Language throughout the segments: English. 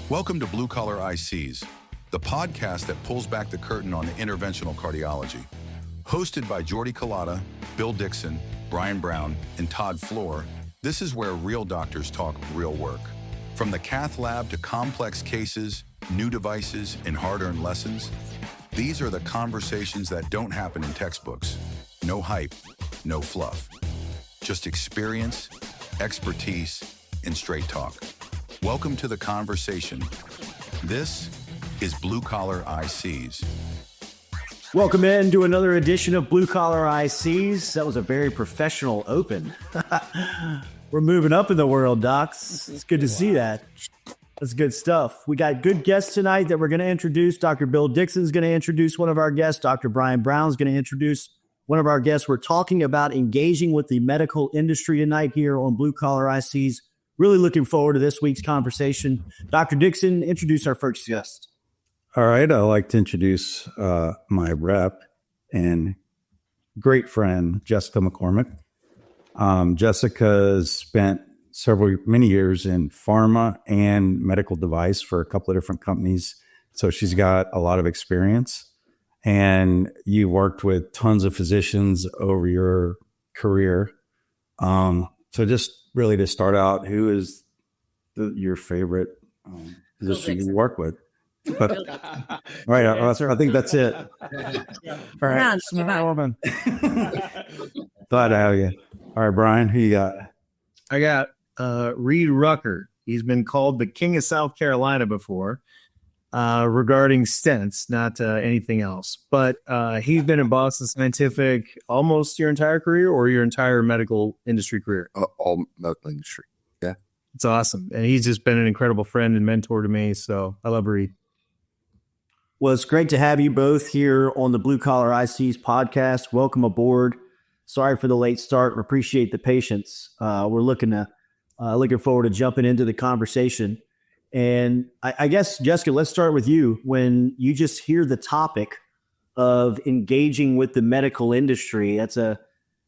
Welcome to Blue Collar ICs, the podcast that pulls back the curtain on interventional cardiology. Hosted by Jordi Colada, Bill Dixon, Brian Brown, and Todd Fuller, this is where real doctors talk real work. From the cath lab to complex cases, new devices, and hard-earned lessons, these are the conversations that don't happen in textbooks. No hype, no fluff. Just experience, expertise, and straight talk. Welcome to the conversation. This is Blue Collar ICs. Welcome in to another edition of Blue Collar ICs. That was a very professional open. We're moving up in the world, docs. It's good to see that. That's good stuff. We got good guests tonight that we're going to introduce. Dr. Bill Dixon is going to introduce one of our guests. Dr. Brian Brown is going to introduce one of our guests. We're talking about engaging with the medical industry tonight here on Blue Collar ICs. Really looking forward to this week's conversation. Dr. Dixon, introduce our first guest. All right. I'd like to introduce my rep and great friend, Jessica McCormick. Jessica spent many years in pharma and medical device for a couple of different companies. So she's got a lot of experience. And you worked with tons of physicians over your career. So just really to start out, who is your favorite physician you work with? But, all right, I think that's it. All right. Woman. Glad to have you. All right, Brian, who you got? I got Reid Rucker. He's been called the King of South Carolina before regarding stents, not anything else. But he's been in Boston Scientific almost your entire career or your entire medical industry career? All medical industry, yeah. It's awesome. And he's just been an incredible friend and mentor to me. So I love Reid. Well, it's great to have you both here on the Blue Collar ICs podcast. Welcome aboard. Sorry for the late start. We appreciate the patience. We're looking forward to jumping into the conversation. And I guess, Jessica, let's start with you. When you just hear the topic of engaging with the medical industry, that's a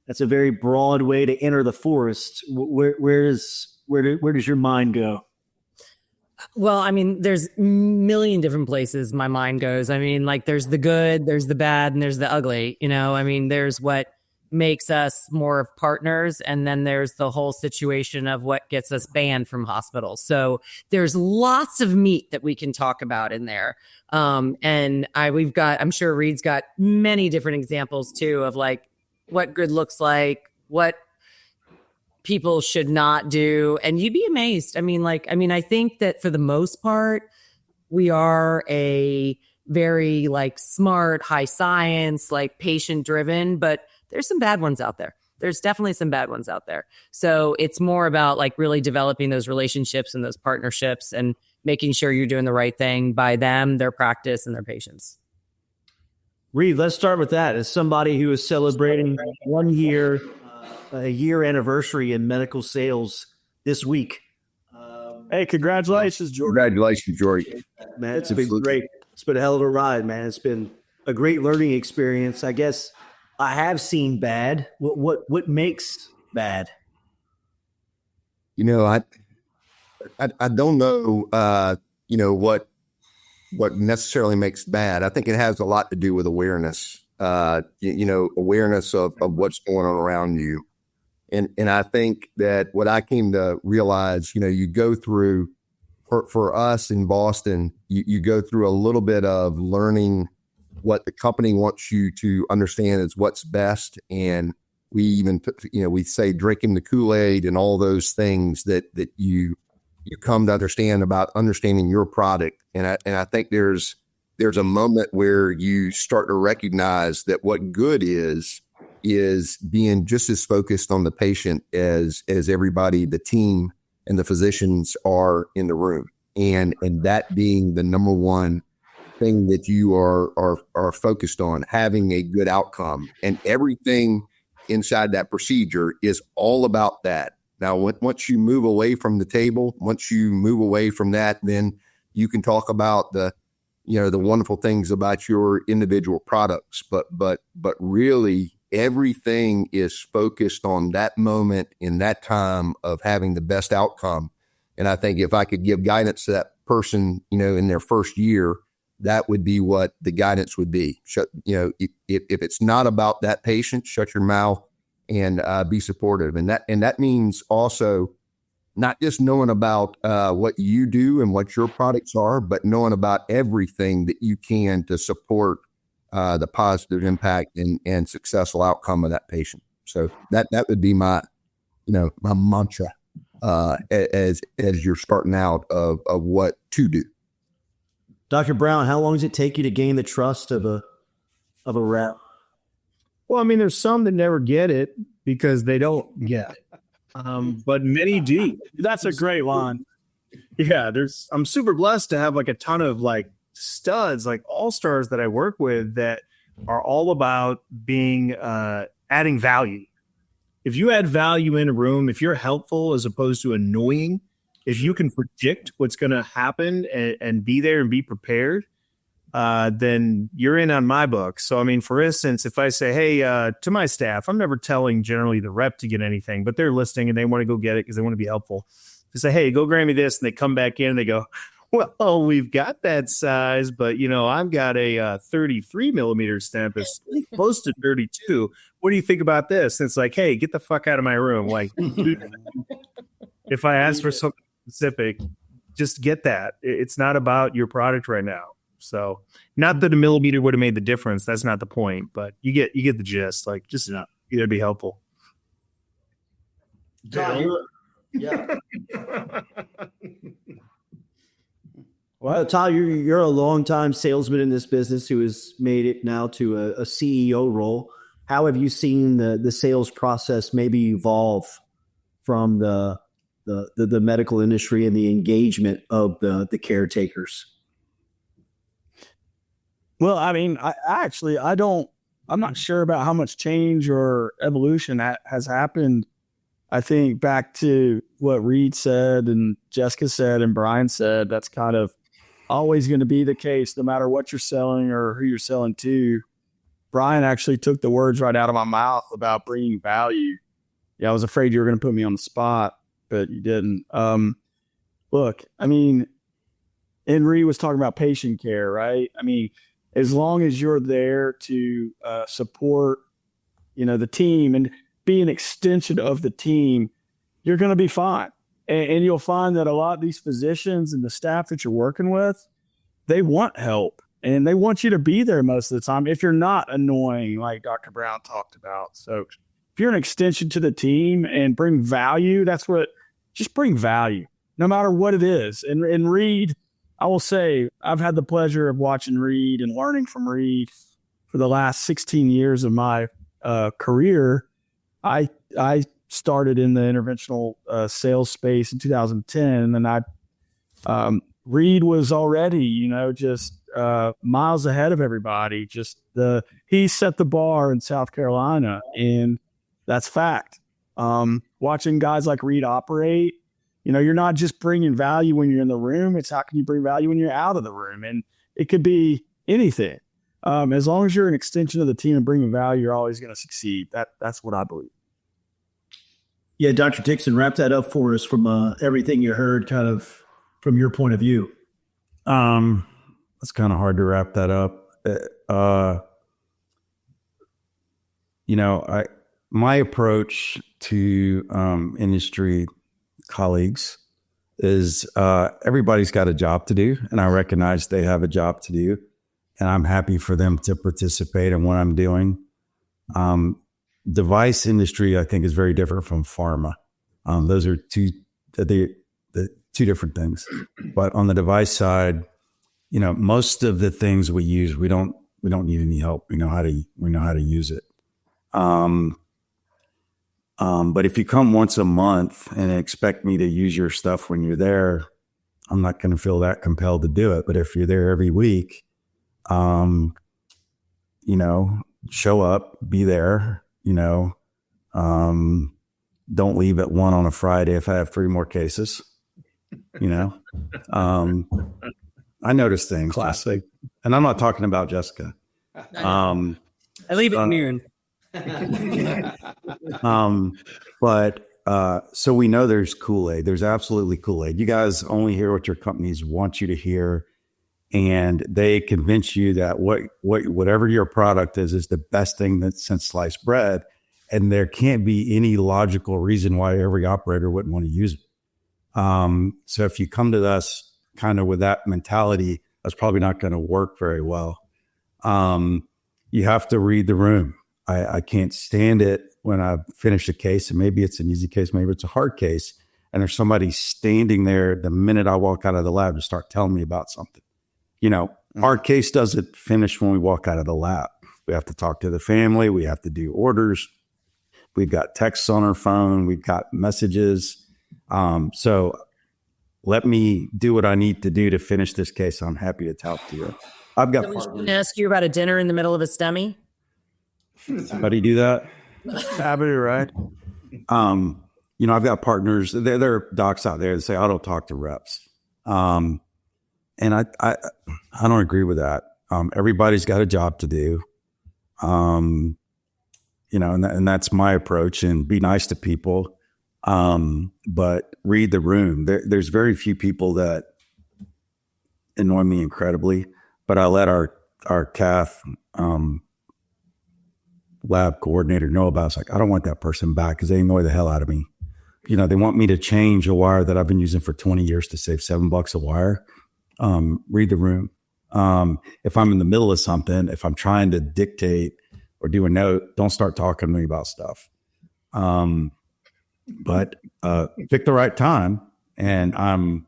very broad way to enter the forest. Where does your mind go? Well, I mean, there's a million different places my mind goes. I mean, like there's the good, there's the bad, and there's the ugly. You know, I mean, there's what makes us more of partners, and then there's the whole situation of what gets us banned from hospitals. So there's lots of meat that we can talk about in there. I'm sure Reid's got many different examples too of like what good looks like, what people should not do. And you'd be amazed. I think that for the most part, we are a very like smart, high science, like patient driven, but there's some bad ones out there. There's definitely some bad ones out there. So it's more about like really developing those relationships and those partnerships and making sure you're doing the right thing by them, their practice, and their patients. Reid, let's start with that. As somebody who is celebrating a year anniversary in medical sales this week. Hey, congratulations, Jordi. Congratulations, Jordi. Man, it's been great. It's been a hell of a ride, man. It's been a great learning experience. I guess I have seen bad. What makes bad? You know, I don't know, what necessarily makes bad. I think it has a lot to do with awareness, awareness of what's going on around you. And I think that what I came to realize, you go through, for us in Boston, you go through a little bit of learning what the company wants you to understand is what's best. And we even, we say drinking the Kool-Aid and all those things that you come to understand about understanding your product. And I think there's a moment where you start to recognize that what good is being just as focused on the patient as everybody, the team and the physicians are in the room. And that being the number one thing that you are focused on, having a good outcome, and everything inside that procedure is all about that. Now, once you move away from the table, once you move away from that, then you can talk about the wonderful things about your individual products, but really everything is focused on that moment in that time of having the best outcome. And I think if I could give guidance to that person, in their first year, that would be what the guidance would be. If it's not about that patient, shut your mouth and be supportive. And that means also not just knowing about what you do and what your products are, but knowing about everything that you can to support the positive impact and successful outcome of that patient. So that would be my mantra as you're starting out of what to do. Dr. Brown, how long does it take you to gain the trust of a rep? Well, I mean, there's some that never get it because they don't get it. But many do. That's a great line. Yeah, I'm super blessed to have like a ton of like studs, like all-stars that I work with that are all about being adding value. If you add value in a room, if you're helpful as opposed to annoying, if you can predict what's going to happen and be there and be prepared, then you're in on my book. So, I mean, for instance, if I say, hey, to my staff, I'm never telling generally the rep to get anything, but they're listening and they want to go get it because they want to be helpful. They say, hey, go grab me this. And they come back in and they go, well, we've got that size, but, I've got a 33 millimeter stamp. It's close to 32. What do you think about this? And it's like, hey, get the fuck out of my room. Like, if I ask for something specific, just get that. It's not about your product right now. So not that a millimeter would have made the difference. That's not the point, but you get the gist. Like, just either be helpful. Yeah. Well, Todd, you're a longtime salesman in this business who has made it now to a CEO role. How have you seen the sales process maybe evolve from the medical industry and the engagement of the caretakers? Well, I mean, I'm not sure about how much change or evolution that has happened. I think back to what Reid said and Jessica said and Brian said, that's kind of always going to be the case no matter what you're selling or who you're selling to. Brian actually took the words right out of my mouth about bringing value. Yeah, I was afraid you were going to put me on the spot, but you didn't. Look, I mean, and Reid was talking about patient care, right? I mean, as long as you're there to support, the team and be an extension of the team, you're going to be fine. And you'll find that a lot of these physicians and the staff that you're working with, they want help and they want you to be there most of the time if you're not annoying, like Dr. Brown talked about. So if you're an extension to the team and bring value, just bring value, no matter what it is. And Reid, I will say, I've had the pleasure of watching Reid and learning from Reid for the last 16 years of my career. I started in the interventional sales space in 2010, and Reid was already, just miles ahead of everybody. He set the bar in South Carolina, and that's fact. Watching guys like Reid operate, you're not just bringing value when you're in the room. It's how can you bring value when you're out of the room? And it could be anything. As long as you're an extension of the team and bringing value, you're always going to succeed. That's what I believe. Yeah, Dr. Dixon, wrap that up for us from everything you heard kind of from your point of view. It's kind of hard to wrap that up. My approach to industry colleagues is everybody's got a job to do, and I recognize they have a job to do, and I'm happy for them to participate in what I'm doing. Device industry, I think, is very different from pharma. Those are two different things. But on the device side, most of the things we use, we don't need any help. We know how to use it. But if you come once a month and expect me to use your stuff when you're there, I'm not going to feel that compelled to do it. But if you're there every week, show up, be there. Don't leave at 1 on a Friday if I have 3 more cases. I notice things. Classic. And I'm not talking about Jessica. I leave it noon. But So we know there's Kool-Aid. There's absolutely Kool-Aid. You guys only hear what your companies want you to hear, and they convince you that whatever your product is the best thing that's since sliced bread, and there can't be any logical reason why every operator wouldn't want to use it. So if you come to us kind of with that mentality, that's probably not going to work very well. You have to read the room. I can't stand it when I finish a case, and maybe it's an easy case, maybe it's a hard case, and there's somebody standing there the minute I walk out of the lab to start telling me about something. Our case doesn't finish when we walk out of the lab. We have to talk to the family. We have to do orders. We've got texts on our phone. We've got messages. So let me do what I need to do to finish this case. I'm happy to talk to you. I've got Someone's going to ask you about a dinner in the middle of a STEMI. Somebody do that? Happy, right? I've got partners. There are docs out there that say, I don't talk to reps. And I don't agree with that. Everybody's got a job to do. And that's my approach, and be nice to people. But read the room. There's very few people that annoy me incredibly, but I let our cath, lab coordinator know about it. It's like, I don't want that person back because they annoy the hell out of me. They want me to change a wire that I've been using for 20 years to save $7 a wire. Read the room. If I'm in the middle of something, if I'm trying to dictate or do a note, don't start talking to me about stuff. But pick the right time, and I'm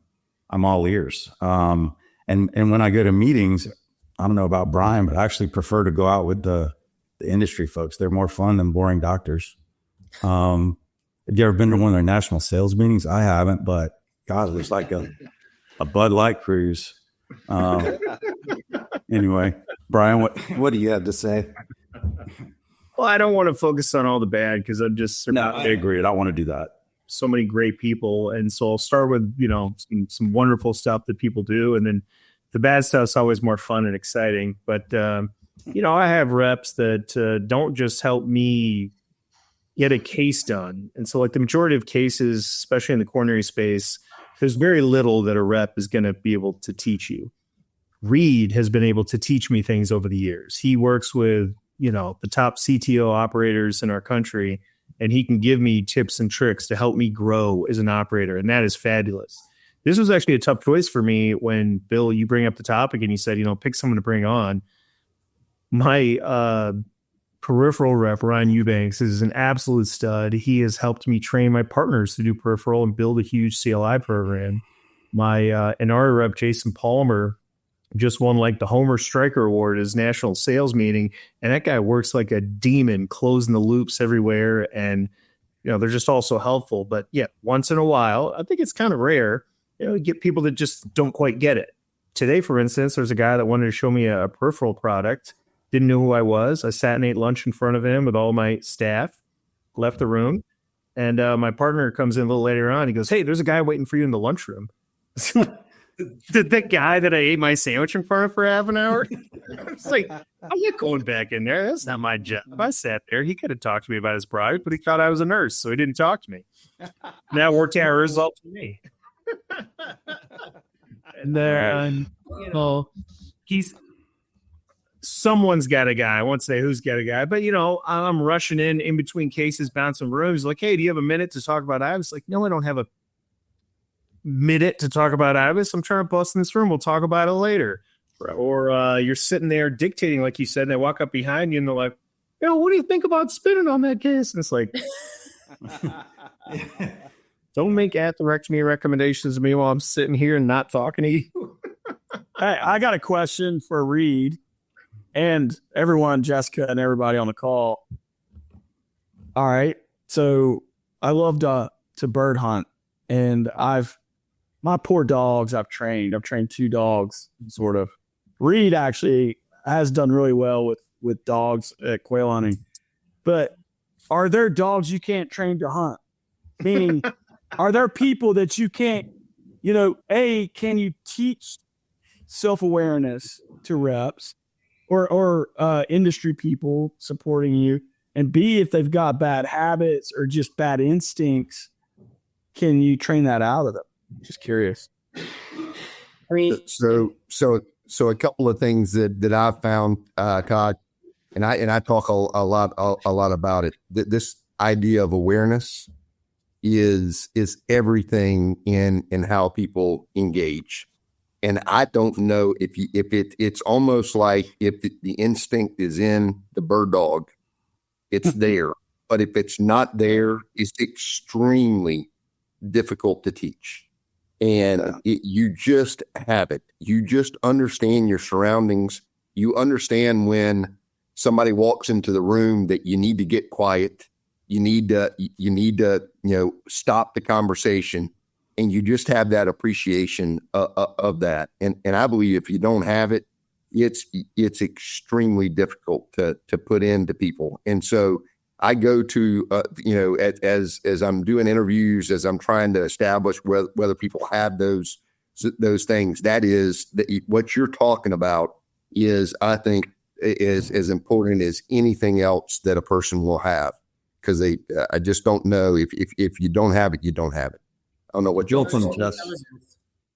all ears. And when I go to meetings, I don't know about Brian, but I actually prefer to go out with the industry folks. They're more fun than boring doctors. Have you ever been to one of their national sales meetings? I haven't, but God, it was like a Bud Light cruise. Anyway, Brian, what do you have to say? Well, I don't want to focus on all the bad because I'm just I agree. I don't want to do that. So many great people, and so I'll start with some wonderful stuff that people do, and then the bad stuff's always more fun and exciting. But I have reps that don't just help me get a case done, and so like the majority of cases, especially in the coronary space, there's very little that a rep is going to be able to teach you. Reid has been able to teach me things over the years. He works with the top CTO operators in our country, and he can give me tips and tricks to help me grow as an operator. And that is fabulous. This was actually a tough choice for me when, Bill, you bring up the topic and you said, pick someone to bring on. My peripheral rep, Ryan Eubanks, is an absolute stud. He has helped me train my partners to do peripheral and build a huge CLI program. My NR rep, Jason Palmer, just won like the Homer Stryker Award at his national sales meeting. And that guy works like a demon, closing the loops everywhere. And, they're just all so helpful. But yeah, once in a while, I think it's kind of rare, you get people that just don't quite get it. Today, for instance, there's a guy that wanted to show me a peripheral product, didn't know who I was. I sat and ate lunch in front of him with all my staff, left the room. And my partner comes in a little later on. He goes, "Hey, there's a guy waiting for you in the lunchroom." The guy that I ate my sandwich in front of for half an hour. It's like, I'm not going back in there. That's not my job. I sat there. He could have talked to me about his product, but he thought I was a nurse, so he didn't talk to me. That worked out a result for me. And then, someone's got a guy. I won't say who's got a guy, but I'm rushing in between cases, bouncing rooms. Like, hey, do you have a minute to talk about IVUS? Like, no, I don't have a minute to talk about IVUS. I'm trying to bust in this room. We'll talk about it later. Or you're sitting there dictating, like you said, and they walk up behind you and they're like, what do you think about spinning on that case? And it's like, don't make atherectomy recommendations to me while I'm sitting here and not talking to you. Hey, I got a question for Reid and everyone, Jessica and everybody on the call. All right. So I love to bird hunt, and my poor dogs I've trained 2 dogs sort of. Reid actually has done really well with dogs at quail hunting, but are there dogs you can't train to hunt? Meaning, are there people that you can't, can you teach self-awareness to reps or industry people supporting you? And B, if they've got bad habits or just bad instincts, can you train that out of them? Just curious. I mean, So a couple of things that I've found, Todd, and I talk a lot about it. This idea of awareness is everything in how people engage. And I don't know if it's almost like if the instinct is in the bird dog, it's there. But if it's not there, it's extremely difficult to teach. And you just have it. You just understand your surroundings. You understand when somebody walks into the room that you need to get quiet. You need to stop the conversation, and you just have that appreciation of that. And I believe if you don't have it, it's extremely difficult to put into people. And so I go to, as I'm doing interviews, as I'm trying to establish whether people have those things, that is what you're talking about is, I think, is as important as anything else that a person will have, because I just don't know if you don't have it, you don't have it. I don't know what you're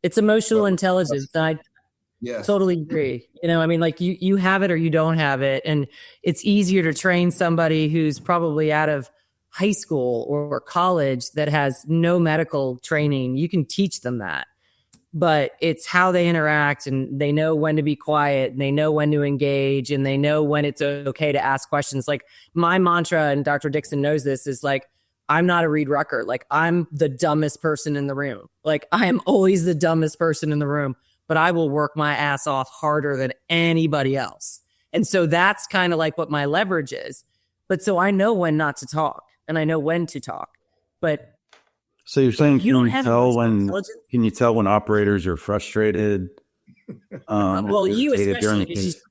it's emotional intelligence. I totally agree. I mean, like you have it or you don't have it. And it's easier to train somebody who's probably out of high school or college that has no medical training. You can teach them that, but it's how they interact, and they know when to be quiet, and they know when to engage, and they know when it's okay to ask questions. Like my mantra, and Dr. Dixon knows this, is like, I'm not a Reid Rucker. Like I'm the dumbest person in the room. Like I am always the dumbest person in the room, but I will work my ass off harder than anybody else. And so that's kind of like what my leverage is. But so I know when not to talk, and I know when to talk. But so you're saying, can you tell when operators are frustrated? Well, you especially, because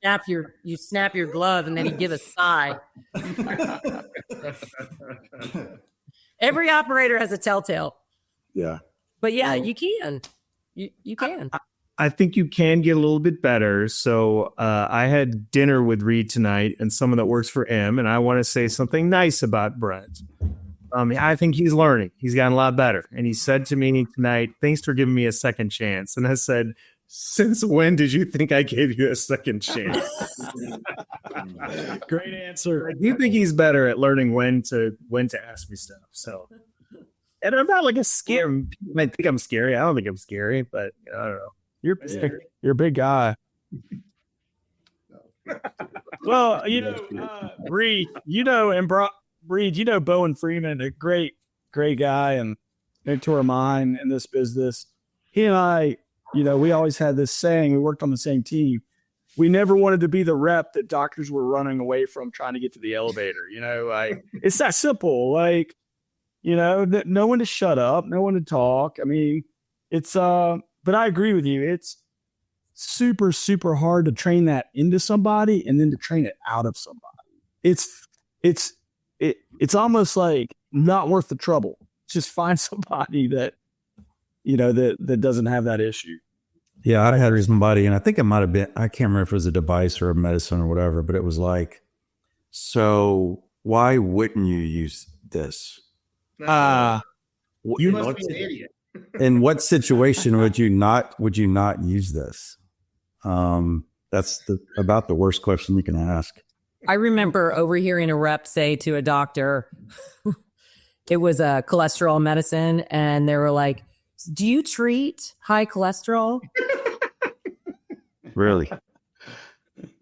you snap your glove and then you give a sigh. Every operator has a telltale. Yeah. But yeah, you can. You can. I think you can get a little bit better. So I had dinner with Reid tonight, and someone that works for him, and I want to say something nice about Brent. I think he's learning. He's gotten a lot better. And he said to me tonight, thanks for giving me a second chance. And I said, since when did you think I gave you a second chance? Great answer. I do think he's better at learning when to ask me stuff. So, and I'm not like a scary. You might think I'm scary. I don't think I'm scary, but I don't know. You're a big guy. Well, Reid, Reid, Bowen Freeman, a great guy and mentor of mine in this business. He and I, we always had this saying, we worked on the same team. We never wanted to be the rep that doctors were running away from trying to get to the elevator. It's that simple. Like, no one to shut up, no one to talk. I mean, it's, but I agree with you. It's super, super hard to train that into somebody and then to train it out of somebody. It's almost like not worth the trouble. Just find somebody that, that doesn't have that issue. Yeah, I had somebody, and I think it might have been, I can't remember if it was a device or a medicine or whatever, but it was like, so why wouldn't you use this? You must be an idiot. In what situation would you not use this? That's about the worst question you can ask. I remember overhearing a rep say to a doctor, it was a cholesterol medicine, and they were like, do you treat high cholesterol? Really?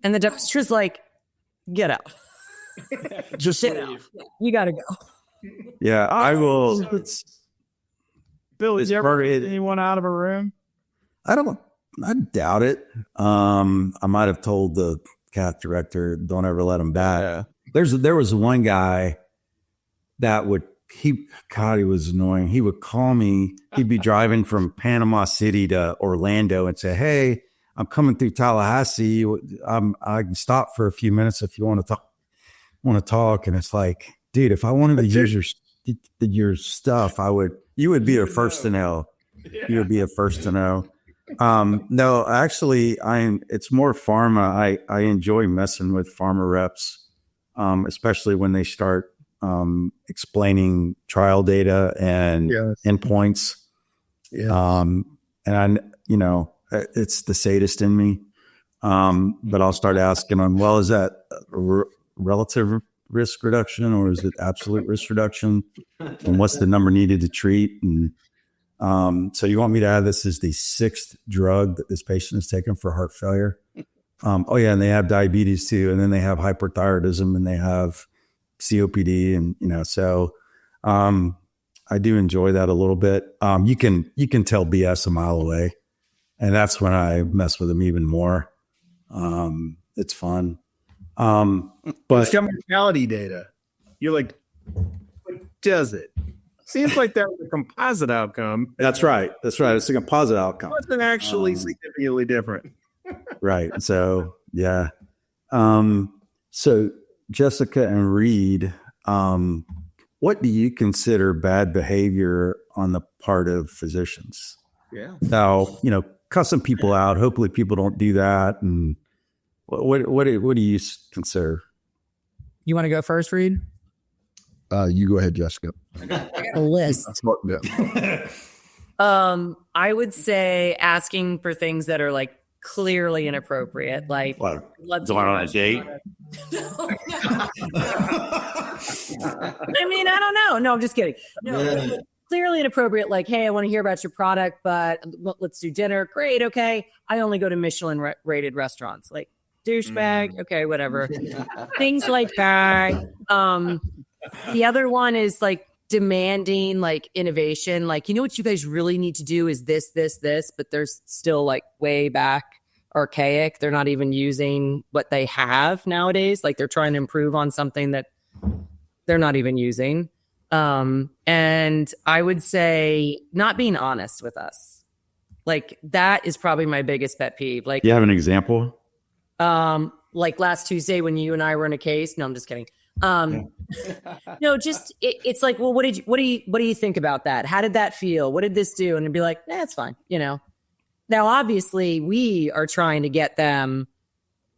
And the doctor's like, get out. Just get out. You got to go. Yeah, I will. Bill, did you ever get anyone out of a room? I doubt it. I might have told the cath director, don't ever let him back. Yeah. There was one guy that he was annoying. He would call me. He'd be driving from Panama City to Orlando and say, hey, I'm coming through Tallahassee. I can stop for a few minutes if you want to talk. And it's like, dude, if I wanted to use your stuff, you would be the first to know. You would be the first to know. No, actually, it's more pharma. I enjoy messing with pharma reps, especially when they start explaining trial data and endpoints. Yeah. And it's the sadist in me. But I'll start asking them, well, is that relative risk reduction or is it absolute risk reduction? And what's the number needed to treat? And so you want me to add this is the 6th drug that this patient has taken for heart failure? And they have diabetes too. And then they have hyperthyroidism and they have COPD. And, so I do enjoy that a little bit. You can tell BS a mile away. And that's when I mess with them even more. It's fun. But it's got mortality data. You're like, what does it? Seems like that was a composite outcome. That's right. It's a composite outcome. It wasn't actually significantly different. Right. So, yeah. So Jessica and Reid, what do you consider bad behavior on the part of physicians? Yeah. Now, cussing people out. Hopefully people don't do that. And what do you consider? You want to go first, Reid? You go ahead, Jessica. A list. I would say asking for things that are like clearly inappropriate. Like, let's going on a date. I mean, I don't know. No, I'm just kidding. No, clearly inappropriate. Like, hey, I want to hear about your product, but let's do dinner. Great. Okay. I only go to Michelin rated restaurants. Like, douchebag. Okay, whatever. Things like that. The other one is like demanding like innovation. Like, what you guys really need to do is this, but they're still like way back archaic. They're not even using what they have nowadays. Like they're trying to improve on something that they're not even using. And I would say not being honest with us. Like that is probably my biggest pet peeve. Like, you have an example? Like last Tuesday when you and I were in a case. No, I'm just kidding. No, just it's like, well, what do you think about that? How did that feel? What did this do? And it'd be like, it's fine. Now, obviously we are trying to get them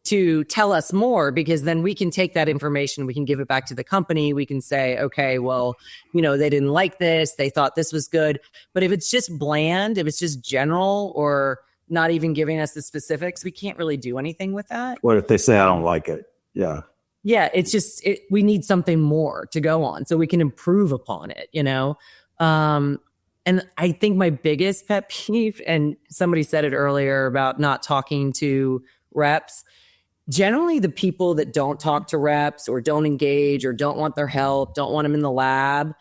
to tell us more because then we can take that information. We can give it back to the company. We can say, okay, well, they didn't like this. They thought this was good. But if it's just bland, if it's just general or not even giving us the specifics, we can't really do anything with that. What if they say, I don't like it? Yeah. Yeah, it's just we need something more to go on so we can improve upon it, And I think my biggest pet peeve, and somebody said it earlier about not talking to reps, generally the people that don't talk to reps or don't engage or don't want their help, don't want them in the lab,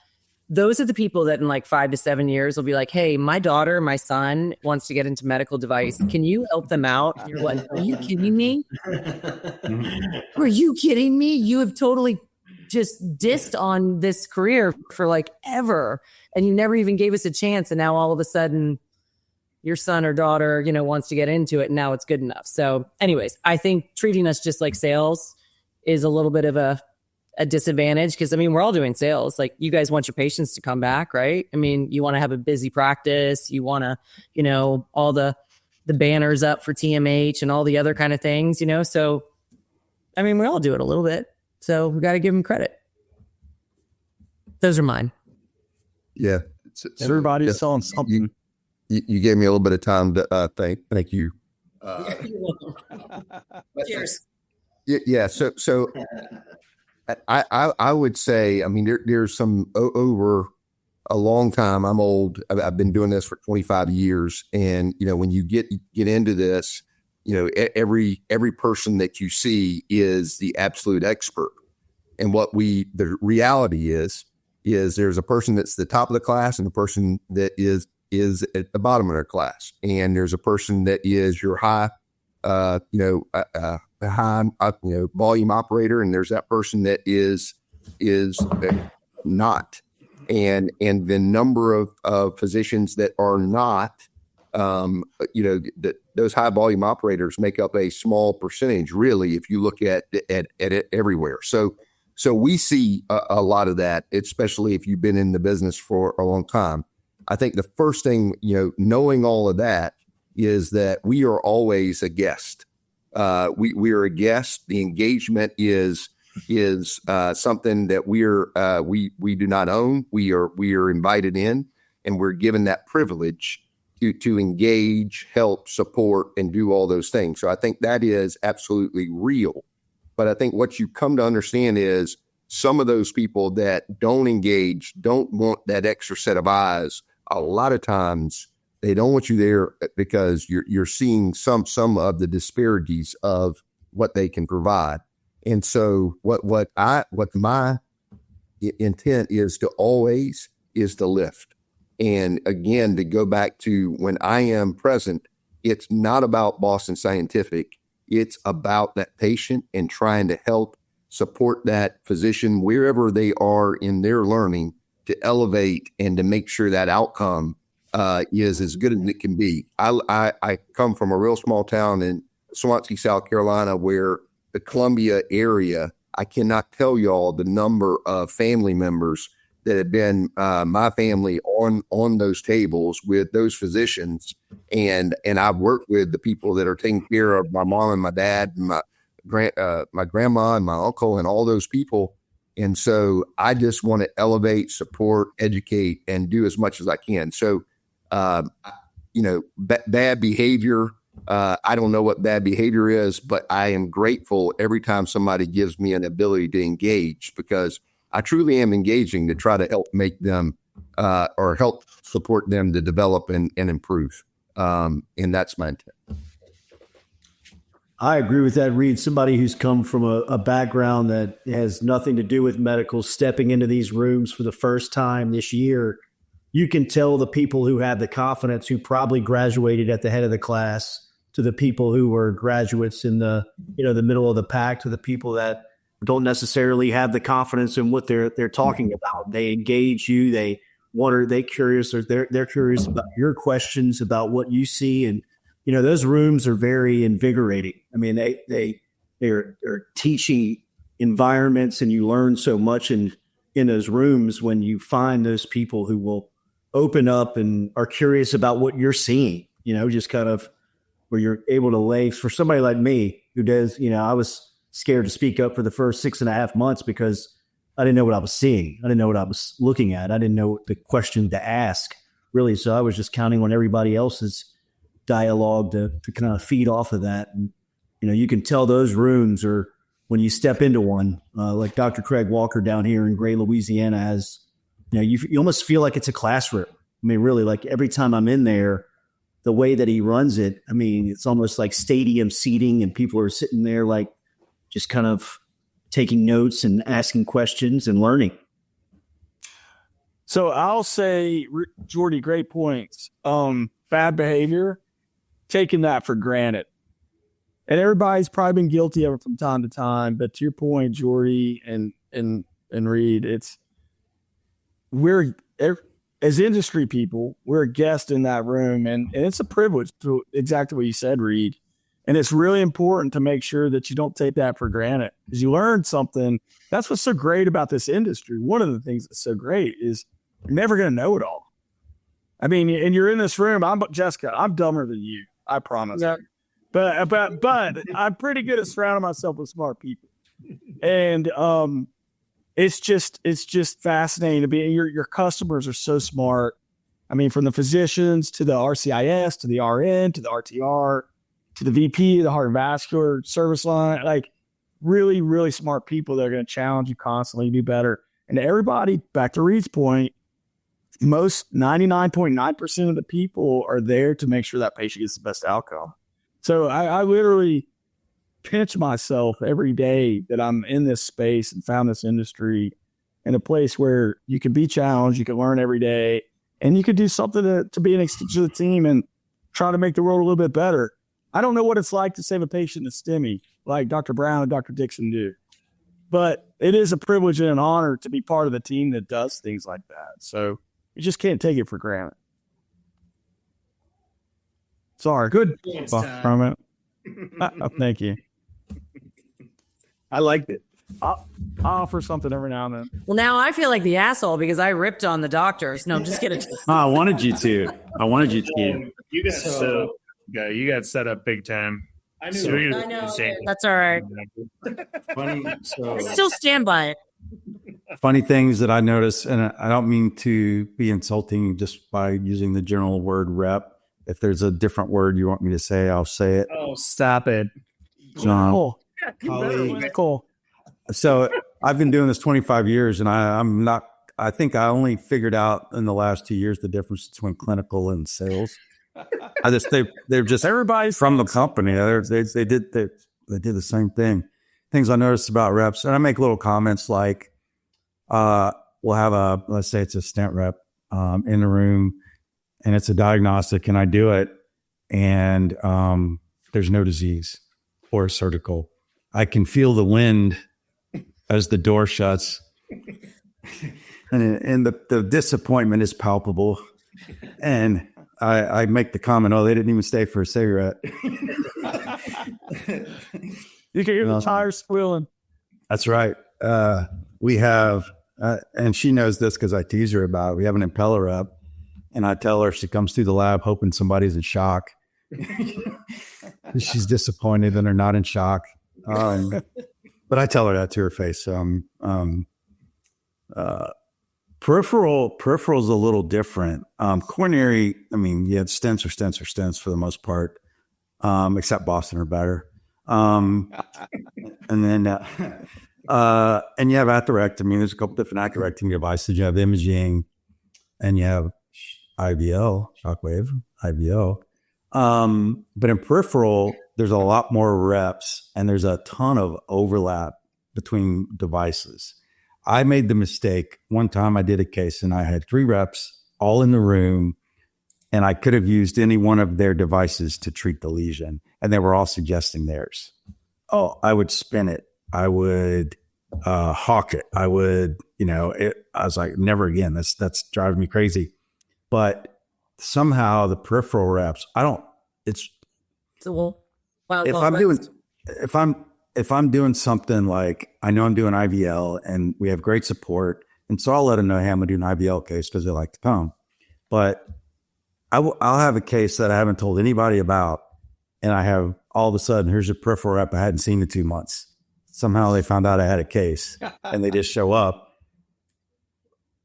those are the people that in like 5 to 7 years will be like, hey, my daughter, my son wants to get into medical device. Can you help them out? And you're like, are you kidding me? Are you kidding me? You have totally just dissed on this career for like ever. And you never even gave us a chance. And now all of a sudden your son or daughter, wants to get into it. And now it's good enough. So anyways, I think treating us just like sales is a little bit of a disadvantage because we're all doing sales. Like you guys want your patients to come back, right? You want to have a busy practice. You want to, all the banners up for TMH and all the other kind of things, So, we all do it a little bit. So we got to give them credit. Those are mine. Yeah. Everybody's selling something. You gave me a little bit of time to thank you. Cheers. Yeah. So I would say, there's some over a long time. I'm old. I've been doing this for 25 years. And, when you get into this, every person that you see is the absolute expert. And the reality is there's a person that's the top of the class and a person that is at the bottom of their class. And there's a person that is your high, high, volume operator. And there's that person that is not. And the number of physicians that are not, those high volume operators make up a small percentage, really, if you look at it everywhere. So we see a lot of that, especially if you've been in the business for a long time. I think the first thing, knowing all of that is that we are always a guest. We are a guest. The engagement is is something that we do not own. We are invited in, and we're given that privilege to engage, help, support, and do all those things. So I think that is absolutely real. But I think what you come to understand is some of those people that don't engage, don't want that extra set of eyes, a lot of times they don't want you there because you're seeing some of the disparities of what they can provide. And so what my intent is to lift. And again, to go back to when I am present, it's not about Boston Scientific. It's about that patient and trying to help support that physician wherever they are in their learning to elevate and to make sure that outcome is as good as it can be. I come from a real small town in Swansea, South Carolina, where the Columbia area, I cannot tell y'all the number of family members that have been my family on those tables with those physicians. And I've worked with the people that are taking care of my mom and my dad, and my grandma and my uncle and all those people. And so I just want to elevate, support, educate, and do as much as I can. So, bad behavior, I don't know what bad behavior is, but I am grateful every time somebody gives me an ability to engage, because I truly am engaging to try to help make them or help support them to develop and improve. And that's my intent. I agree with that, Reid. Somebody who's come from a background that has nothing to do with medical, stepping into these rooms for the first time this year, you can tell the people who have the confidence, who probably graduated at the head of the class, to the people who were graduates in the middle of the pack, to the people that don't necessarily have the confidence in what they're talking about. They engage you. They curious, or they're curious about your questions, about what you see. And, those rooms are very invigorating. I mean, they're teaching environments, and you learn so much in those rooms when you find those people who will open up and are curious about what you're seeing, just kind of where you're able to lay. For somebody like me who does, I was scared to speak up for the first 6.5 months because I didn't know what I was seeing. I didn't know what I was looking at. I didn't know the question to ask, really. So I was just counting on everybody else's dialogue to kind of feed off of that. And, you can tell those rooms, or when you step into one, like Dr. Craig Walker down here in Gray, Louisiana has, you almost feel like it's a classroom. I mean, really, like every time I'm in there, the way that he runs it, I mean, it's almost like stadium seating, and people are sitting there like just kind of taking notes and asking questions and learning. So I'll say, Jordi, great points. Bad behavior, taking that for granted. And everybody's probably been guilty of it from time to time. But to your point, Jordi and Reid, as industry people, we're a guest in that room, and it's a privilege to exactly what you said, Reid. And it's really important to make sure that you don't take that for granted, because you learn something. That's what's so great about this industry. One of the things that's so great is you're never going to know it all. I mean, and you're in this room. Jessica, I'm dumber than you, I promise. Yeah. But I'm pretty good at surrounding myself with smart people. And it's just fascinating to be. Your customers are so smart. I mean, from the physicians to the RCIS to the RN to the RTR to the VP, the heart and vascular service line, like really, really smart people that are going to challenge you constantly to be better. And everybody, back to Reid's point, most 99.9% of the people are there to make sure that patient gets the best outcome. So I literally pinch myself every day that I'm in this space and found this industry in a place where you can be challenged, you can learn every day, and you can do something to be an extension of the team and try to make the world a little bit better. I don't know what it's like to save a patient in a STEMI like Dr. Brown and Dr. Dixon do, but it is a privilege and an honor to be part of the team that does things like that. So you just can't take it for granted. Sorry. Good. From it. Thank you. I liked it. I'll offer something every now and then. Well, now I feel like the asshole because I ripped on the doctors. No, I'm just kidding. I wanted you to. You got set up big time. I So- knew. I know. That's all right. Funny, so I still stand by it. funny things that I notice, and I don't mean to be insulting just by using the general word rep. If there's a different word you want me to say, I'll say it. Oh, stop it. John. Cool. Colleague. Cool. So I've been doing this 25 years, and I think I only figured out in the last 2 years the difference between clinical and sales. They're just Everybody's from the company. They did the same thing. Things I noticed about reps, and I make little comments like, we'll have let's say it's a stent rep in the room, and it's a diagnostic, and I do it, and there's no disease or surgical. I can feel the wind as the door shuts, and the disappointment is palpable. And I make the comment, "Oh, they didn't even stay for a cigarette." You can hear the tires squealing. That's right. We have, and she knows this because I tease her about it. We have an impeller up, and I tell her she comes through the lab hoping somebody's in shock. She's disappointed and they're not in shock. But I tell her that to her face. Peripheral's a little different. Coronary, I mean, yeah, stents are stents for the most part, except Boston are better. And then, and you have atherectomy. There's a couple different atherectomy devices. You have imaging, and you have IVL, shockwave, IVL. But in peripheral, there's a lot more reps, and there's a ton of overlap between devices. I made the mistake. One time I did a case, and I had 3 reps all in the room, and I could have used any one of their devices to treat the lesion, and they were all suggesting theirs. Oh, I would spin it. I would hawk it. I would, I was like, never again. That's driving me crazy. But somehow the peripheral reps, if I'm doing something like, I know I'm doing IVL and we have great support, and so I'll let them know, hey, I'm going to do an IVL case because they like to come. But I'll have a case that I haven't told anybody about, and I have all of a sudden, here's a peripheral rep I hadn't seen in 2 months. Somehow they found out I had a case and they just show up.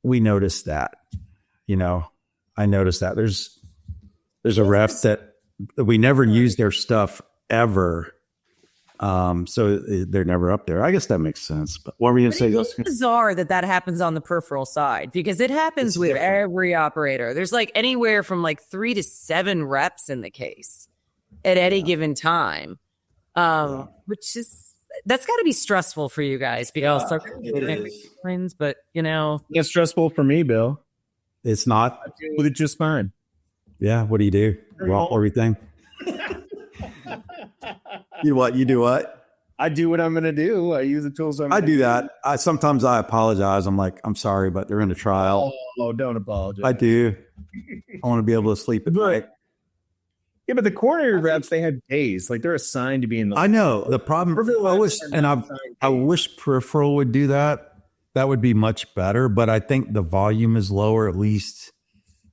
We noticed that, I noticed that there's a rep that we never use their stuff ever. So they're never up there. I guess that makes sense. But what were you going to say? It's bizarre that happens on the peripheral side because it happens with every operator. There's like anywhere from like 3 to 7 reps in the case at any given time, which is, that's got to be stressful for you guys because but It's stressful for me, Bill. It's not. I deal with it just fine. Yeah. What do you do? Raw everything. You do what? I do what I'm going to do. I use the tools. I do that. Sometimes I apologize. I'm like, I'm sorry, but they're in a trial. Oh, don't apologize. I do. I want to be able to sleep at night. Yeah, but the coronary reps, they have days. Like they're assigned to be in the. I know the problem. I wish peripheral would do that. That would be much better. But I think the volume is lower, at least.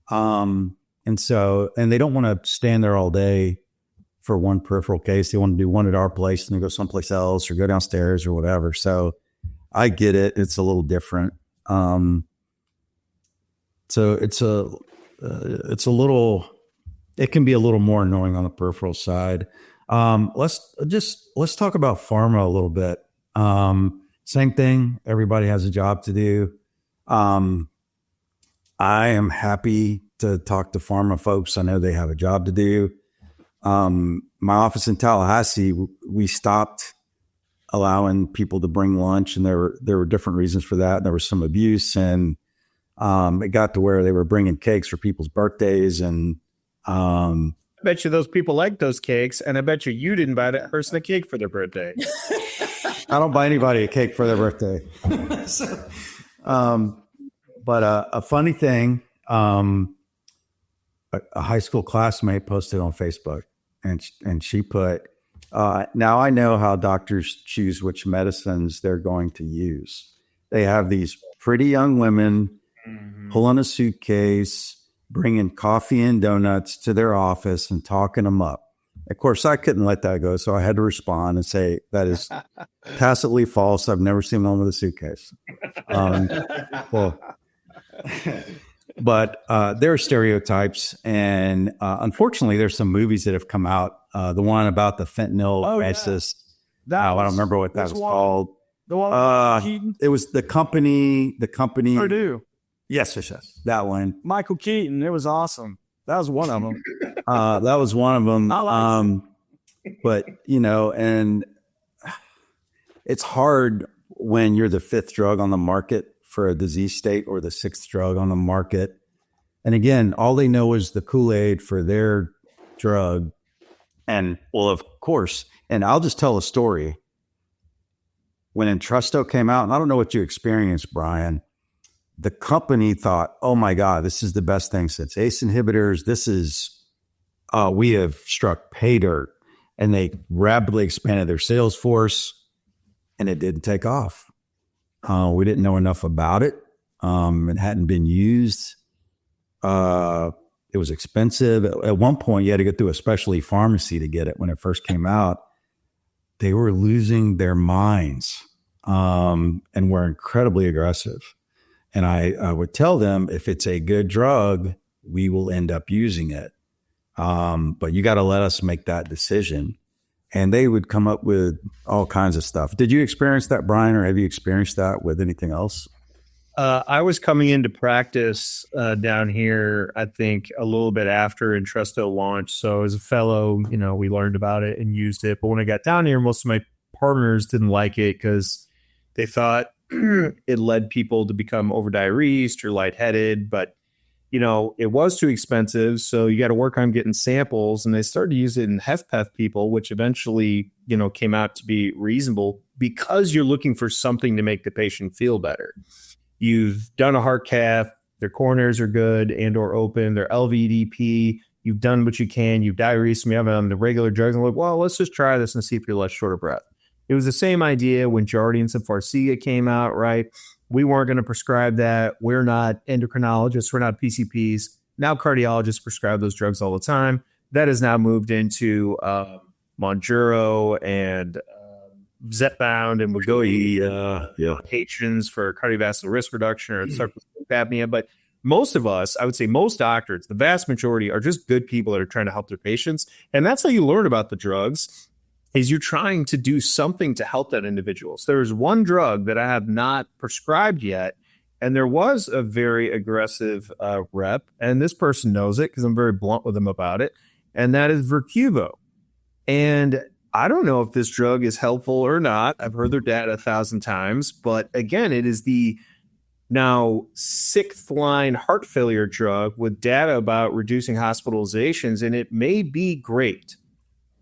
And they don't want to stand there all day for one peripheral case. They want to do one at our place and then go someplace else or go downstairs or whatever. So I get it. It's a little different. So it's a little. It can be a little more annoying on the peripheral side. Let's talk about pharma a little bit. Same thing. Everybody has a job to do. I am happy to talk to pharma folks. I know they have a job to do. My office in Tallahassee, we stopped allowing people to bring lunch, and there were different reasons for that. There was some abuse, and it got to where they were bringing cakes for people's birthdays, and I bet you those people like those cakes, and I bet you didn't buy that person a cake for their birthday. I don't buy anybody a cake for their birthday. But a funny thing, a high school classmate posted on Facebook, and she put, now I know how doctors choose which medicines they're going to use. They have these pretty young women pulling a suitcase, bringing coffee and donuts to their office and talking them up. Of course, I couldn't let that go, so I had to respond and say that is tacitly false. I've never seen one with a suitcase. But there are stereotypes, and unfortunately, there's some movies that have come out. The one about the fentanyl crisis. I don't remember what that was called. The one it was the company. Purdue. Yes, that one. Michael Keaton. It was awesome. That was one of them. That was one of them. I like but and it's hard when you're the fifth drug on the market for a disease state or the sixth drug on the market. And again, all they know is the Kool-Aid for their drug. And well, of course, and I'll just tell a story. When Entresto came out, and I don't know what you experienced, Brian, the company thought, oh my God, this is the best thing since ACE inhibitors. This is, we have struck pay dirt. And they rapidly expanded their sales force, and it didn't take off. We didn't know enough about it. It hadn't been used. It was expensive. At one point, you had to go through a specialty pharmacy to get it when it first came out. They were losing their minds and were incredibly aggressive. And I would tell them, if it's a good drug, we will end up using it. But you got to let us make that decision. And they would come up with all kinds of stuff. Did you experience that, Brian, or have you experienced that with anything else? I was coming into practice down here, I think, a little bit after Entresto launched. So as a fellow, we learned about it and used it. But when I got down here, most of my partners didn't like it because they thought it led people to become over-diuresed or lightheaded. But, it was too expensive. So you got to work on getting samples. And they started to use it in HFpEF people, which eventually, came out to be reasonable because you're looking for something to make the patient feel better. You've done a heart cath, their coroners are good and or open, their LVEDP, you've done what you can, you've diuresed them, you have it on the regular drugs, and like, well, let's just try this and see if you're less short of breath. It was the same idea when Jardiance and Farxiga came out, right? We weren't going to prescribe that. We're not endocrinologists, we're not PCPs. Now cardiologists prescribe those drugs all the time. That has now moved into Monjuro and Zepbound and Wegovy patients for cardiovascular risk reduction or obstructive sleep apnea. But most of us, I would say most doctors, the vast majority are just good people that are trying to help their patients. And that's how you learn about the drugs, is you're trying to do something to help that individual. So there's one drug that I have not prescribed yet. And there was a very aggressive rep. And this person knows it because I'm very blunt with them about it. And that is Vercuvo. And I don't know if this drug is helpful or not. I've heard their data 1,000 times, but again, it is the now sixth line heart failure drug with data about reducing hospitalizations, and it may be great,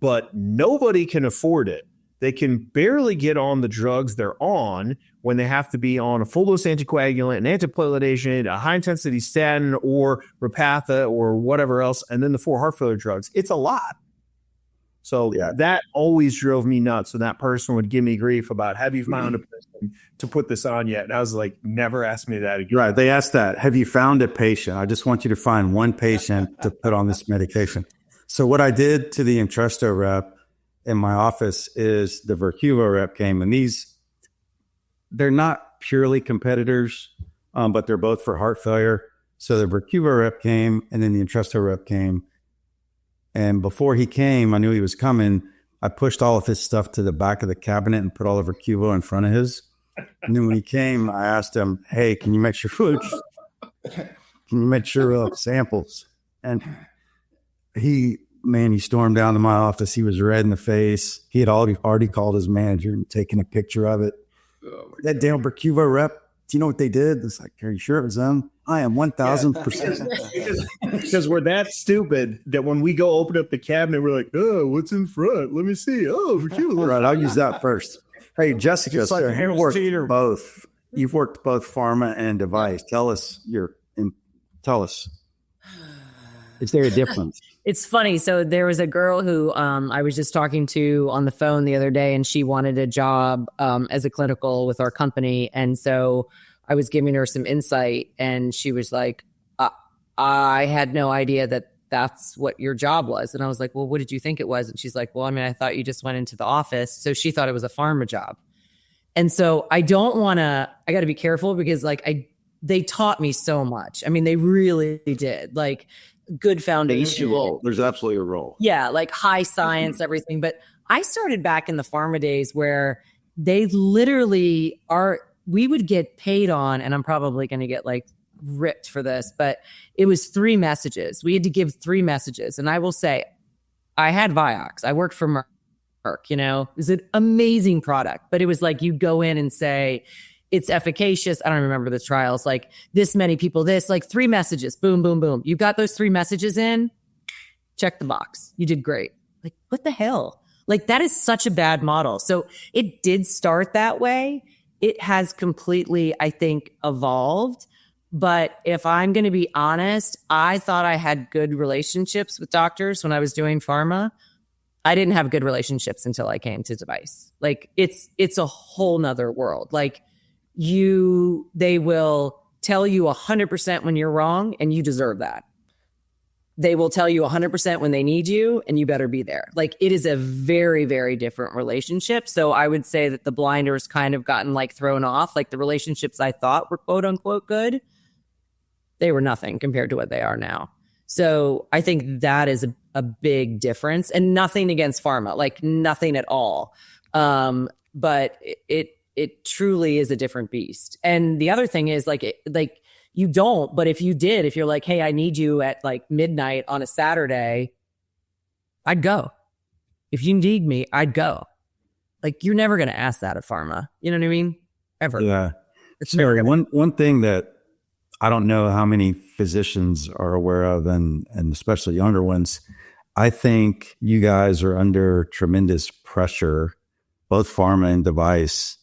but nobody can afford it. They can barely get on the drugs they're on when they have to be on a full dose anticoagulant, an antiplatelet agent, a high intensity statin, or Repatha, or whatever else, and then the 4 heart failure drugs. It's a lot. So that always drove me nuts. So that person would give me grief about, have you found a person to put this on yet? And I was like, never ask me that again. Right. They asked that. Have you found a patient? I just want you to find one patient to put on this medication. So what I did to the Entresto rep in my office is the Vercuvo rep came, and they're not purely competitors, but they're both for heart failure. So the Vercuvo rep came, and then the Entresto rep came. And before he came, I knew he was coming. I pushed all of his stuff to the back of the cabinet and put all of Vercuvo in front of his. And then when he came, I asked him, hey, can you make sure samples? And he stormed down to my office. He was red in the face. He had already called his manager and taken a picture of it. That damn Vercuvo rep, do you know what they did? It's like, are you sure it was them? I am 1,000%. Because we're that stupid that when we go open up the cabinet, we're like, oh, what's in front? Let me see. Oh, Vercuvo. Right, I'll use that first. Hey, Jessica, so you've worked both. You've worked both pharma and device. Tell us. Is there a difference? It's funny. So there was a girl who I was just talking to on the phone the other day, and she wanted a job as a clinical with our company. And so I was giving her some insight, and she was like, I had no idea that that's what your job was. And I was like, well, what did you think it was? And she's like, well, I mean, I thought you just went into the office. So she thought it was a pharma job. And so I got to be careful because like they taught me so much. I mean, they really did, like good foundation. There's absolutely a role. Yeah. Like high science, everything. But I started back in the pharma days where they literally we would get paid on, and I'm probably going to get like ripped for this, but it was 3 messages. We had to give 3 messages. And I will say, I had Vioxx. I worked for Merck, it was an amazing product, but it was like, you go in and say, it's efficacious. I don't remember the trials, like this many people, like 3 messages, boom, boom, boom. You got those 3 messages in, check the box. You did great. Like, what the hell? Like, that is such a bad model. So it did start that way. It has completely, I think, evolved. But if I'm going to be honest, I thought I had good relationships with doctors when I was doing pharma. I didn't have good relationships until I came to device. Like, it's a whole nother world. Like, they will tell you 100% when you're wrong, and you deserve that. They will tell you 100% when they need you, and you better be there. Like, it is a very, very different relationship. So I would say that the blinders kind of gotten like thrown off. Like, the relationships I thought were quote unquote good, they were nothing compared to what they are now. So I think that is a big difference, and nothing against pharma, like nothing at all. But it truly is a different beast. And the other thing is like you don't, but if you're like, hey, I need you at like midnight on a Saturday, I'd go. If you need me, I'd go. Like, you're never going to ask that at pharma. You know what I mean? Ever. Yeah. It's never going to. One thing that I don't know how many physicians are aware of, and especially younger ones, I think you guys are under tremendous pressure, both pharma and device,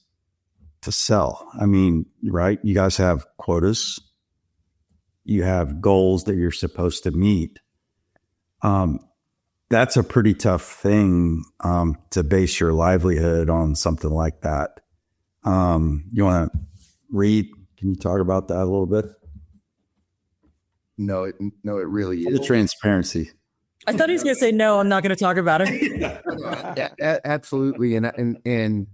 to sell. I mean, right? You guys have quotas. You have goals that you're supposed to meet. That's a pretty tough thing to base your livelihood on, something like that. You want to, Reid, can you talk about that a little bit? No, it really is. The transparency. I thought he was going to say, no, I'm not going to talk about it. Yeah, absolutely. And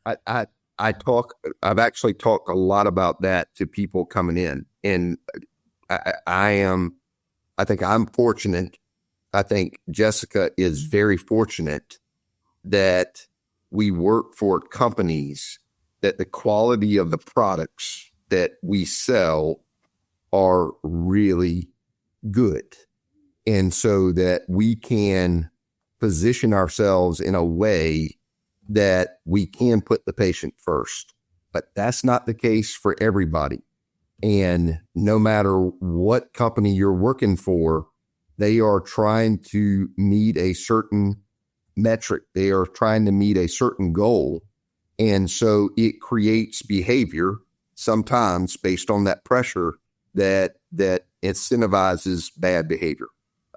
I've actually talked a lot about that to people coming in. And I think I'm fortunate. I think Jessica is very fortunate that we work for companies that the quality of the products that we sell are really good. And so that we can position ourselves in a way that we can put the patient first. But that's not the case for everybody. And no matter what company you're working for, they are trying to meet a certain metric. They are trying to meet a certain goal. And so it creates behavior sometimes based on that pressure that incentivizes bad behavior.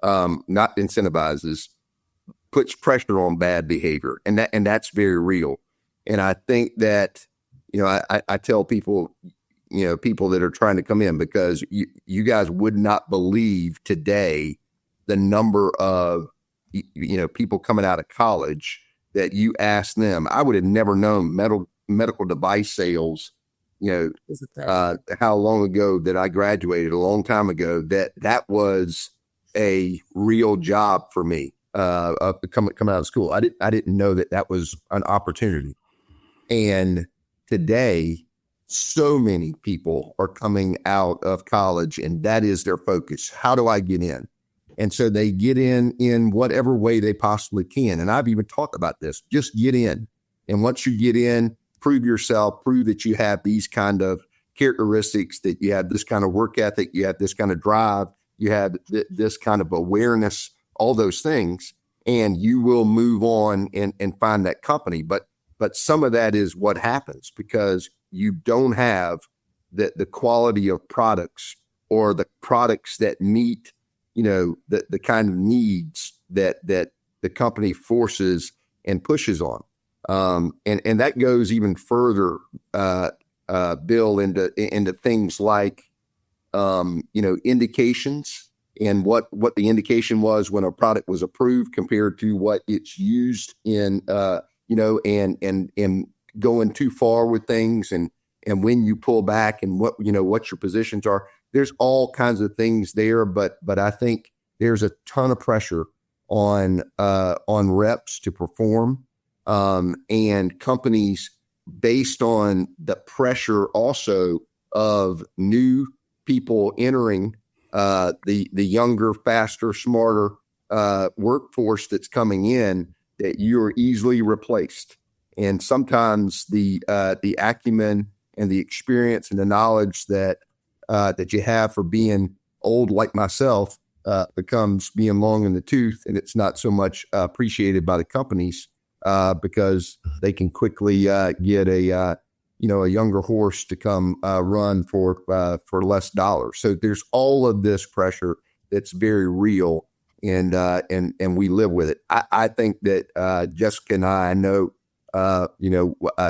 Not incentivizes, puts pressure on bad behavior. And that's very real. And I think that, I tell people, people that are trying to come in, because you guys would not believe today the number of, people coming out of college that you ask them. I would have never known medical device sales, how long ago that I graduated, a long time ago, that was a real job for me, coming out of school. I didn't know that was an opportunity. And today, so many people are coming out of college and that is their focus. How do I get in? And so they get in whatever way they possibly can. And I've even talked about this, just get in. And once you get in, prove yourself, prove that you have these kind of characteristics, that you have this kind of work ethic, you have this kind of drive, you have this kind of awareness, all those things, and you will move on and find that company. But some of that is what happens because you don't have the quality of products or the products that meet, the kind of needs that the company forces and pushes on. And that goes even further, Bill, into things like, indications and what the indication was when a product was approved compared to what it's used in, and going too far with things, and when you pull back, and what your positions are. There's all kinds of things there, but I think there's a ton of pressure on reps to perform, and companies, based on the pressure also of new people entering the younger, faster, smarter workforce that's coming in, that you're easily replaced. And sometimes the acumen and the experience and the knowledge that you have for being old like myself becomes being long in the tooth, and it's not so much appreciated by the companies because they can quickly get a younger horse to come run for less dollars. So there's all of this pressure that's very real, and we live with it. I think that Jessica and I know a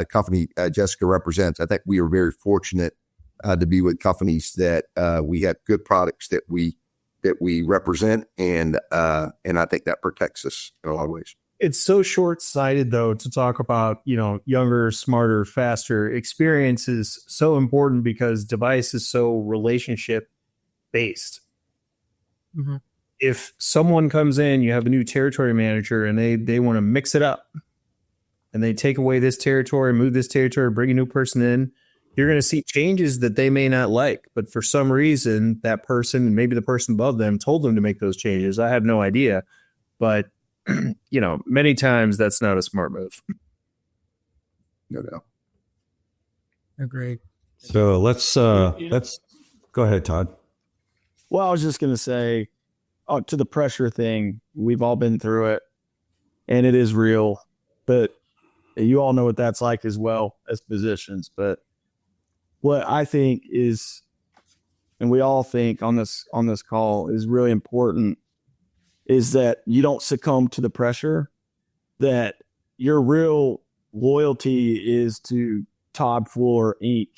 company Jessica represents. I think we are very fortunate to be with companies that we have good products that we represent, and I think that protects us in a lot of ways. It's so short-sighted, though, to talk about, younger, smarter, faster. Experience is so important because device is so relationship-based. Mm-hmm. If someone comes in, you have a new territory manager, and they want to mix it up, and they take away this territory, move this territory, bring a new person in, you're going to see changes that they may not like. But for some reason, that person, and maybe the person above them, told them to make those changes. I have no idea. But many times that's not a smart move. No. Agreed. So let's go ahead, Todd. Well, I was just going to say, to the pressure thing, we've all been through it, and it is real. But you all know what that's like as well as physicians. But what I think is, and we all think on this call, is really important, is that you don't succumb to the pressure, that your real loyalty is to Todd Fuller Inc.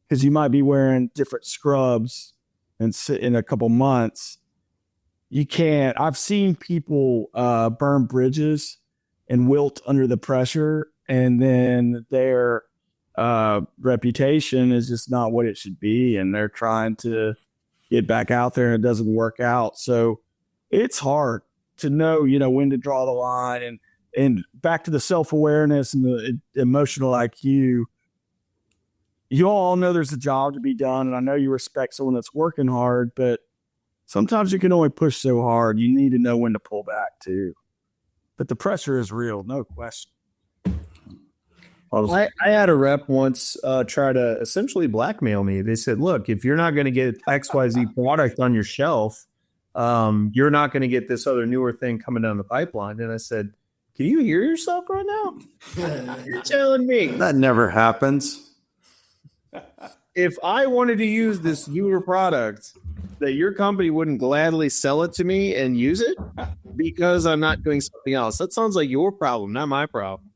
Because you might be wearing different scrubs and sit in a couple months. You can't. I've seen people burn bridges and wilt under the pressure, and then their reputation is just not what it should be, and they're trying to get back out there, and it doesn't work out. So it's hard to know, when to draw the line, and back to the self-awareness and the emotional IQ. You all know there's a job to be done, and I know you respect someone that's working hard, but sometimes you can only push so hard. You need to know when to pull back too. But the pressure is real, no question. I had a rep once try to essentially blackmail me. They said, look, if you're not going to get XYZ product on your shelf, you're not going to get this other newer thing coming down the pipeline. And I said, can you hear yourself right now? You're telling me That never happens. if I wanted to use this newer product, that your company wouldn't gladly sell it to me and use it because I'm not doing something else. That sounds like your problem, not my problem.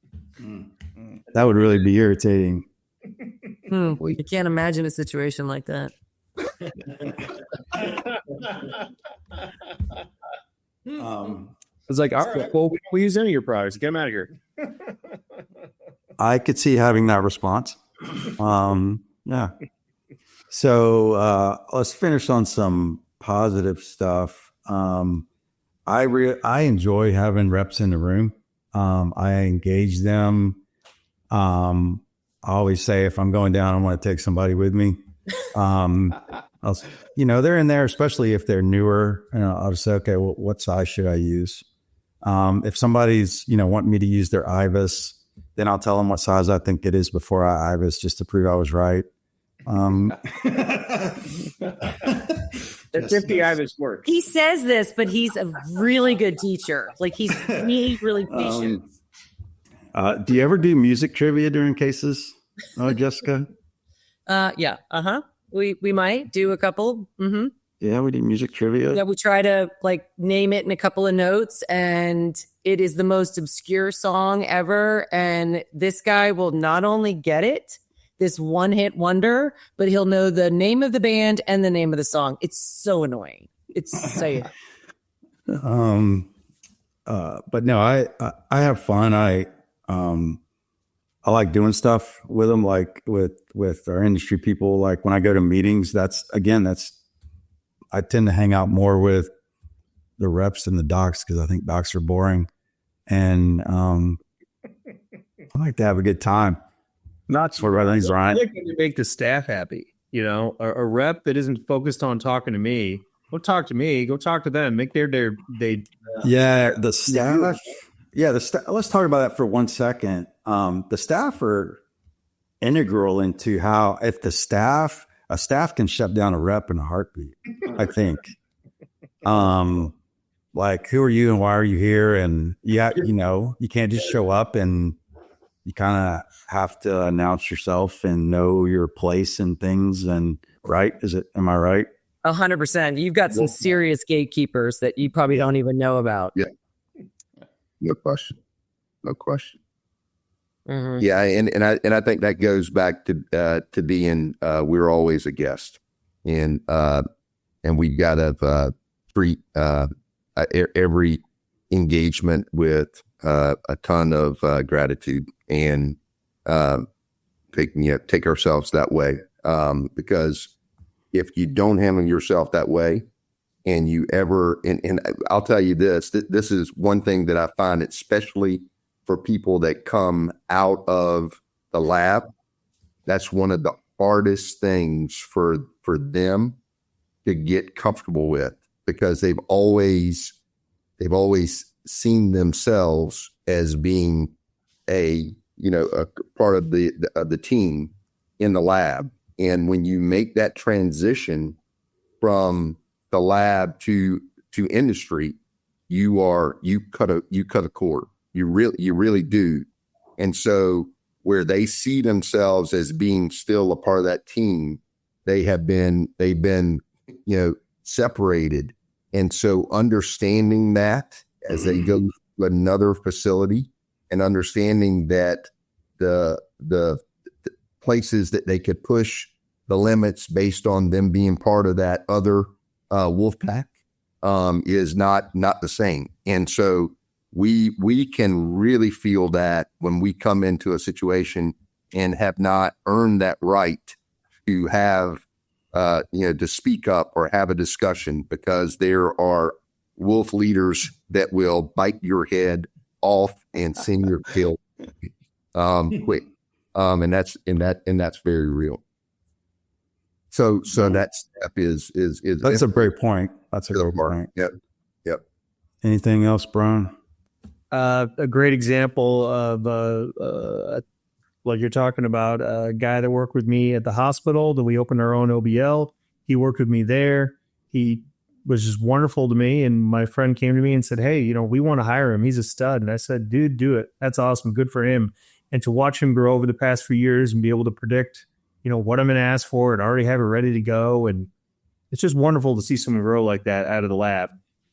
That would really be irritating. Well, you can't imagine a situation like that. It's like, all right, well, we use any of your products. Get them out of here. I could see having that response. Yeah. So let's finish on some positive stuff. I enjoy having reps in the room. I engage them. I always say if I'm going down, I want to take somebody with me. They're in there, especially if they're newer. I'll just say, okay, well, what size should I use? If somebody's, wanting me to use their IVUS, then I'll tell them what size I think it is before I IVUS, just to prove I was right. That's if the IVUS works. He says this, but he's a really good teacher. Like he's really patient. Do you ever do music trivia during cases, Jessica? Yeah. We might do a couple. Mm-hmm. Yeah, we do music trivia. Yeah, we try to name it in a couple of notes, and it is the most obscure song ever. And this guy will not only get it, this one-hit wonder, but he'll know the name of the band and the name of the song. It's so annoying. It's safe. But no, I have fun. I like doing stuff with them, like with our industry people. Like when I go to meetings, I tend to hang out more with the reps than the docs because I think docs are boring. And I like to have a good time. Not what everything's I right. think when you make the staff happy, a rep that isn't focused on talking to me, go talk to me, go talk to them, make the staff. Yeah, let's talk about that for 1 second. The staff are integral into how if a staff can shut down a rep in a heartbeat, I think. Like, who are you and why are you here? And you can't just show up, and you kind of have to announce yourself and know your place and things. And right? Am I right? 100%. You've got some serious gatekeepers that you probably don't even know about. Yeah. No question. Mm-hmm. Yeah, and I think that goes back to being we're always a guest, and we got to treat every engagement with a ton of gratitude and take ourselves that way, because if you don't handle yourself that way, and you ever and I'll tell you this is one thing that I find, especially for people that come out of the lab, that's one of the hardest things for them to get comfortable with, because they've always seen themselves as being a part of the team in the lab. And when you make that transition from the lab to industry, you cut a cord. You really do. And so where they see themselves as being still a part of that team, they've been separated. And so understanding that as they go to another facility, and understanding that the places that they could push the limits based on them being part of that other wolf pack is not the same. And so we can really feel that when we come into a situation and have not earned that right to have to speak up or have a discussion, because there are wolf leaders that will bite your head off and send your tail quick. And that's very real. So that step is that's a great point. That's a great point. Yep. Anything else, Brian? A great example of like you're talking about, a guy that worked with me at the hospital that we opened our own OBL. He worked with me there. He was just wonderful to me. And my friend came to me and said, "Hey, we want to hire him. He's a stud." And I said, "Dude, do it. That's awesome. Good for him." And to watch him grow over the past few years and be able to predict, what I'm going to ask for and already have it ready to go. And it's just wonderful to see someone grow like that out of the lab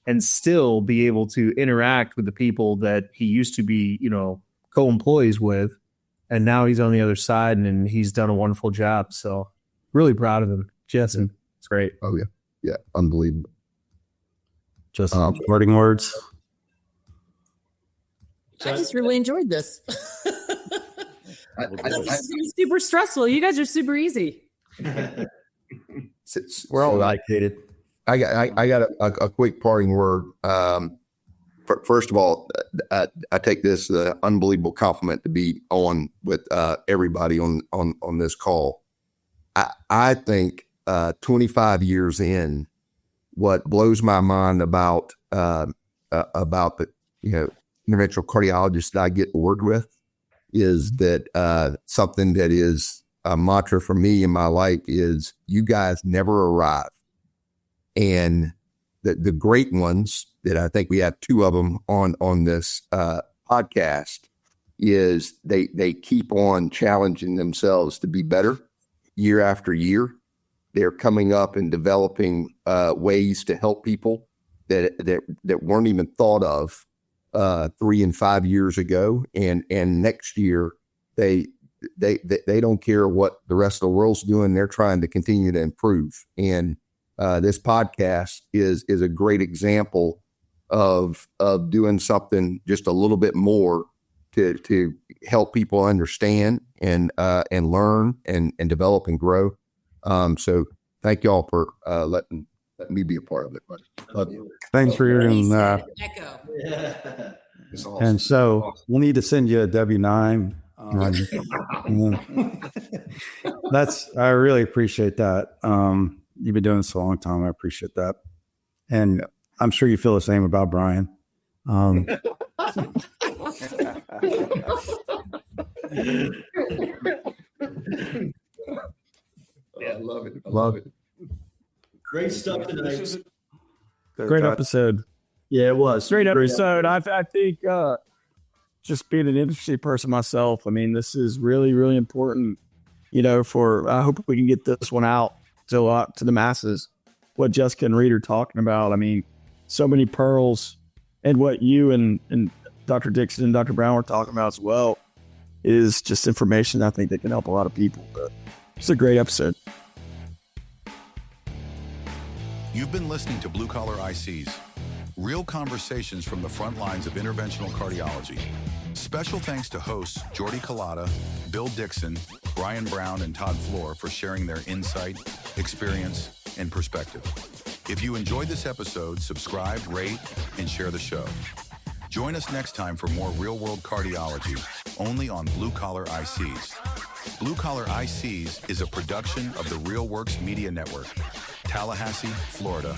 and still be able to interact with the people that he used to be, co-employees with. And now he's on the other side, and he's done a wonderful job. So really proud of him. Justin, it's great. Oh, yeah. Yeah, unbelievable. Just parting words. I just really enjoyed this. This is super stressful. You guys are super easy. We're all allocated. I got a quick parting word. First of all, I take this unbelievable compliment to be on with everybody on this call. I think 25 years in, what blows my mind about the interventional cardiologists that I get to work with is that something that is a mantra for me in my life is you guys never arrive. And the great ones that I think we have two of them on this podcast is they keep on challenging themselves to be better year after year. They're coming up and developing ways to help people that weren't even thought of 3 and 5 years ago, and next year they don't care what the rest of the world's doing. They're trying to continue to improve, and this podcast is a great example of doing something just a little bit more to help people understand and learn and develop and grow. So thank y'all for letting me be a part of it. Love you. Thanks for hearing that. Echo. It's awesome. And so we'll need to send you a W-9. I really appreciate that. You've been doing this a long time. I appreciate that. And I'm sure you feel the same about Brian. Yeah, I love it. I love it. Great stuff tonight. Great episode. Yeah, it was. Great episode. I think just being an industry person myself, I mean, this is really, really important, I hope we can get this one out to the masses, what Jessica and Reid are talking about. I mean, so many pearls, and what you and Dr. Dixon and Dr. Brown were talking about as well is just information I think that can help a lot of people. But it's a great episode. You've been listening to Blue Collar ICs, real conversations from the front lines of interventional cardiology. Special thanks to hosts Jordi Colada, Bill Dixon, Brian Brown, and Todd Fuller for sharing their insight, experience, and perspective. If you enjoyed this episode, subscribe, rate, and share the show. Join us next time for more real-world cardiology, only on Blue Collar ICs. Blue Collar ICs is a production of the RealWorks Media Network, Tallahassee, Florida,